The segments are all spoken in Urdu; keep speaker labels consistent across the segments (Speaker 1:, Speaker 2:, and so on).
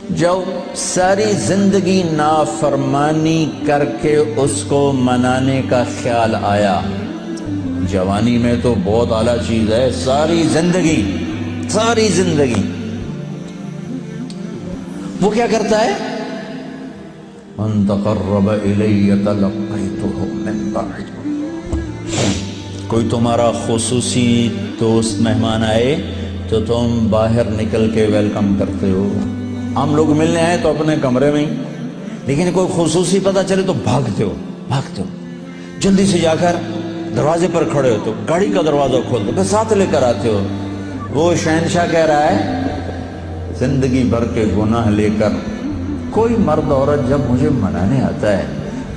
Speaker 1: جب ساری زندگی نافرمانی کر کے اس کو منانے کا خیال آیا، جوانی میں تو بہت اعلیٰ چیز ہے، ساری زندگی وہ کیا کرتا ہے؟ من تقرب الی تلقیتہ من بعید، کوئی تمہارا خصوصی دوست مہمان آئے تو تم باہر نکل کے ویلکم کرتے ہو۔ ہم لوگ ملنے آئے تو اپنے کمرے میں ہی، لیکن کوئی خصوصی پتہ چلے تو بھاگتے ہو، جلدی سے جا کر دروازے پر کھڑے ہو تو گاڑی کا دروازہ کھول دو، پھر ساتھ لے کر آتے ہو۔ وہ شہنشاہ کہہ رہا ہے زندگی بھر کے گناہ لے کر کوئی مرد عورت جب مجھے منانے آتا ہے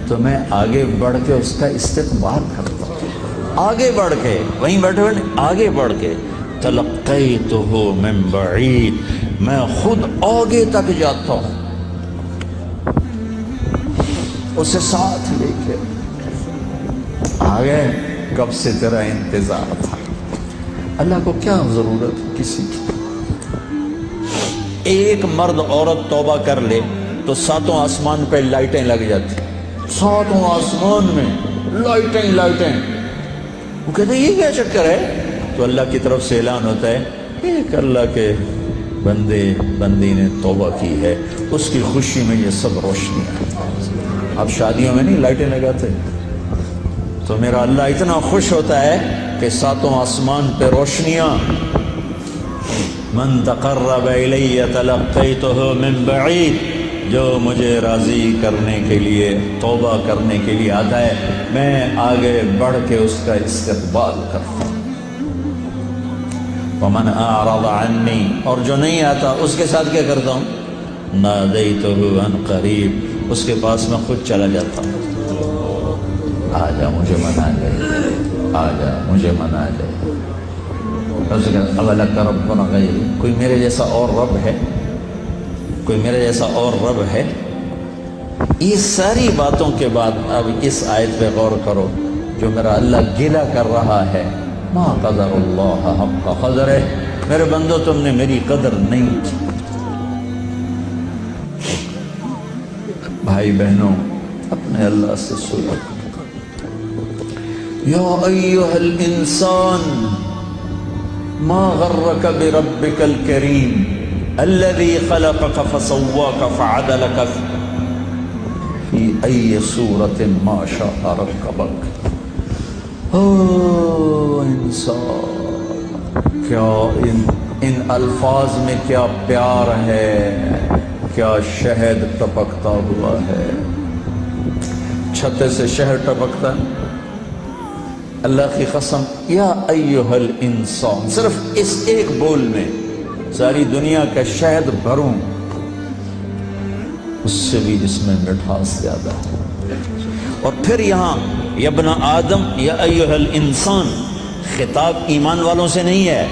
Speaker 1: تو میں آگے بڑھ کے اس کا استقبال کرتا ہوں، آگے بڑھ کے، وہیں بیٹھے ہوئے آگے بڑھ کے، تلقیتہ من بعید، میں خود آگے تک جاتا ہوں اسے ساتھ لے کے۔ آگے کب سے تیرا انتظار تھا، اللہ کو کیا ضرورت ہے کسی کی؟ ایک مرد عورت توبہ کر لے تو ساتوں آسمان پہ لائٹیں لگ جاتی، ساتوں آسمان میں لائٹیں۔ وہ کہتے ہیں یہ کیا چکر ہے؟ تو اللہ کی طرف سے اعلان ہوتا ہے ایک اللہ کے بندی نے توبہ کی ہے، اس کی خوشی میں یہ سب روشنیاں۔ اب شادیوں میں نہیں لائٹیں لگاتے، تو میرا اللہ اتنا خوش ہوتا ہے کہ ساتوں آسمان پہ روشنیاں۔ من تقرب الی تلقیتہ من بعید، جو مجھے راضی کرنے کے لیے، توبہ کرنے کے لیے آتا ہے، میں آگے بڑھ کے اس کا استقبال کرتا ہوں۔ ومن اعرض عنی، اور جو نہیں آتا اس کے ساتھ کیا کرتا ہوں؟ نادیتہ عن قریب، اس کے پاس میں خود چلا جاتا ہوں، آجا مجھے منا لے، آجا مجھے منا لے۔ اولک ربنا غیری، کوئی میرے جیسا اور رب ہے؟ کوئی میرے جیسا اور رب ہے؟ یہ ساری باتوں کے بعد اب اس آیت پہ غور کرو جو میرا اللہ گلہ کر رہا ہے، ما قدر اللہ حق قدرہ، میرے بندو تم نے میری قدر نہیں کی۔ بھائی بہنوں، اپنے اللہ سے سنو، یا ایھا الانسان ما غرک بربک الکریم الذی خلقک فسواک فعدلک فی ای صورت ما شاء رکبک۔ او انسان، کیا ان الفاظ میں کیا پیار ہے، کیا شہد ٹپکتا ہوا ہے، چھتے سے شہد ٹپکتا ہے۔ اللہ کی قسم، یا ایھا الانسان، صرف اس ایک بول میں ساری دنیا کا شہد بھروں، اس سے بھی اس میں مٹھاس زیادہ ہے۔ اور پھر یہاں یا ابن آدم یا ایھا الانسان، خطاب ایمان والوں سے نہیں ہے،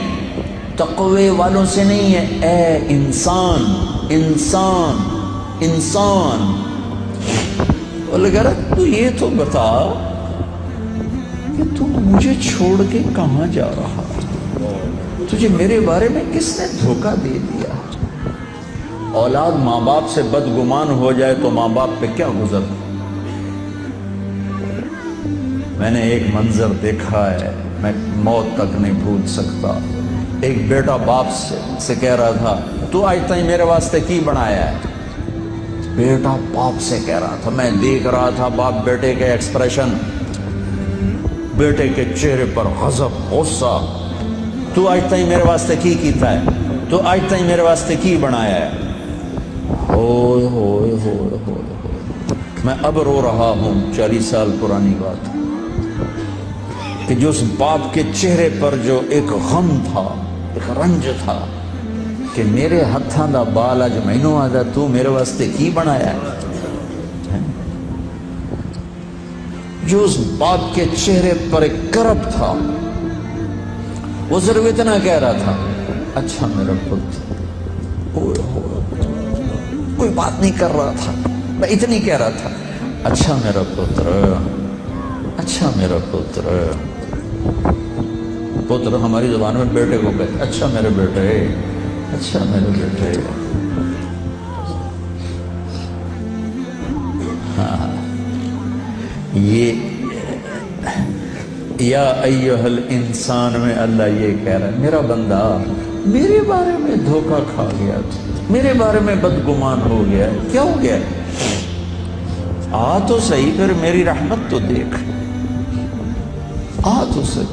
Speaker 1: تقوی والوں سے نہیں ہے، اے انسان، انسان، انسان۔ وہ لگا رہا تو یہ تو بتا کہ تو مجھے چھوڑ کے کہاں جا رہا، تجھے میرے بارے میں کس نے دھوکہ دے دیا؟ اولاد ماں باپ سے بدگمان ہو جائے تو ماں باپ پہ کیا گزرتا؟ میں نے ایک منظر دیکھا ہے، میں موت تک نہیں بھول سکتا۔ ایک بیٹا باپ سے کہہ رہا تھا تو آج تک میرے واسطے کی بنایا ہے؟ بیٹا باپ سے کہہ رہا تھا، میں دیکھ رہا تھا باپ بیٹے کے ایکسپریشن، بیٹے کے چہرے پر غضب، غصہ، تو آج تک میرے واسطے کی کیتا ہے، تو آج تک میرے واسطے کی بنایا ہے؟ ہوئے ہوئے ہوئے ہوئے، میں اب رو رہا ہوں، 40 سال پرانی بات، کہ جو اس باپ کے چہرے پر جو ایک غم تھا، ایک رنج تھا کہ میرے ہتھاں دا بال اج مینوں آدا، تو میرے واسطے کی بنایا ہے؟ جو اس باپ کے چہرے پر ایک کرب تھا، وہ صرف اتنا کہہ رہا تھا، اچھا میرا پتر، کوئی بات نہیں کر رہا تھا، میں اتنی کہہ رہا تھا، اچھا میرا پتر، اچھا میرا پتر۔ پتر ہماری زبان میں بیٹے کو کہتے، اچھا میرے بیٹے، اچھا میرے بیٹے۔ یہ یا ایھا الانسان میں اللہ یہ کہہ رہا ہے میرا بندہ میرے بارے میں دھوکہ کھا گیا تھا، میرے بارے میں بدگمان ہو گیا، کیا ہو گیا؟ آ تو صحیح، پھر میری رحمت تو دیکھ، آ تو صحیح۔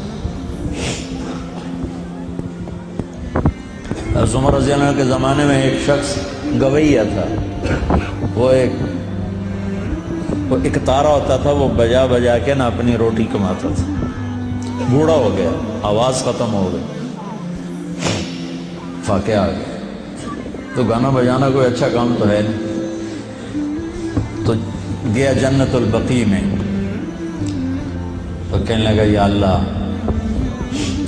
Speaker 1: عمر رضی اللہ عنہ کے زمانے میں ایک شخص گویہ تھا، وہ ایک تارا ہوتا تھا، وہ بجا بجا کے نا اپنی روٹی کماتا تھا، بوڑھا ہو گیا، آواز ختم ہو گئی، فاقہ آ گیا، تو گانا بجانا کوئی اچھا کام تو ہے نہیں، تو گیا جنت البقیع میں، تو کہنے لگا یا اللہ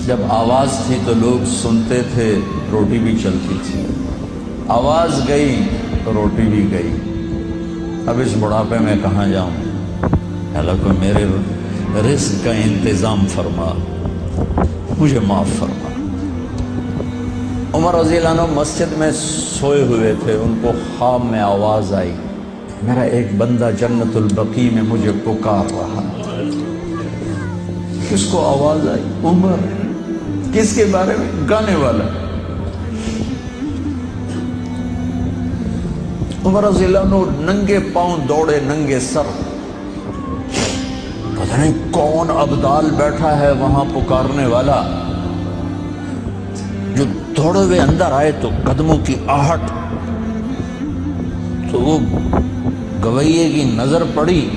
Speaker 1: جب آواز تھی تو لوگ سنتے تھے، روٹی بھی چلتی تھی، آواز گئی تو روٹی بھی گئی، اب اس بڑھاپے میں کہاں جاؤں؟ اللہ کو میرے رزق کا انتظام فرما، مجھے معاف فرما۔ عمر رضی اللہ عنہ مسجد میں سوئے ہوئے تھے، ان کو خواب میں آواز آئی، میرا ایک بندہ جنت البقیع میں مجھے پکار رہا۔ کس کو آواز آئی؟ عمر۔ کس کے بارے میں؟ گانے والا۔ عمر رضی اللہ عنہ ننگے پاؤں دوڑے، ننگے سر، پتہ نہیں کون ابدال بیٹھا ہے وہاں پکارنے والا، جو دوڑے ہوئے اندر آئے تو قدموں کی آہٹ، تو وہ گویے کی نظر پڑی،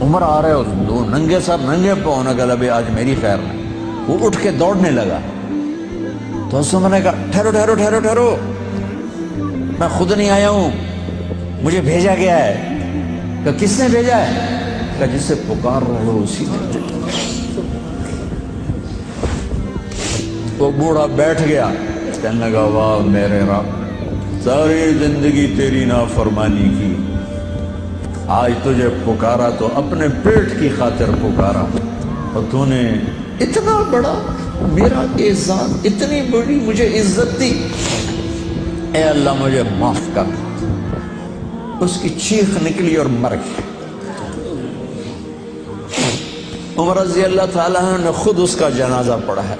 Speaker 1: عمر آ رہے اور دو ننگے سر ننگے پاؤں، نے کہا ابھی آج میری خیر نہیں۔ وہ اٹھ کے دوڑنے لگا تو اس نے کہا ٹھہرو ٹھہرو ٹھہرو ٹھہرو، میں خود نہیں آیا ہوں، مجھے بھیجا گیا ہے۔ کہ کس نے بھیجا ہے؟ کہ جس سے پکار رہے ہو اسی نے بھیجا۔ وہ بوڑھا بیٹھ گیا، کہنے لگا واہ میرے رب، ساری زندگی تیری نافرمانی کی، آج تجھے پکارا تو اپنے پیٹ کی خاطر پکارا، اور تو نے اتنا بڑا میرا احسان، اتنی بڑی مجھے عزت دی، اے اللہ مجھے معاف کر۔ اس کی چیخ نکلی اور مر گئی۔ عمر رضی اللہ تعالیٰ نے خود اس کا جنازہ پڑھا ہے۔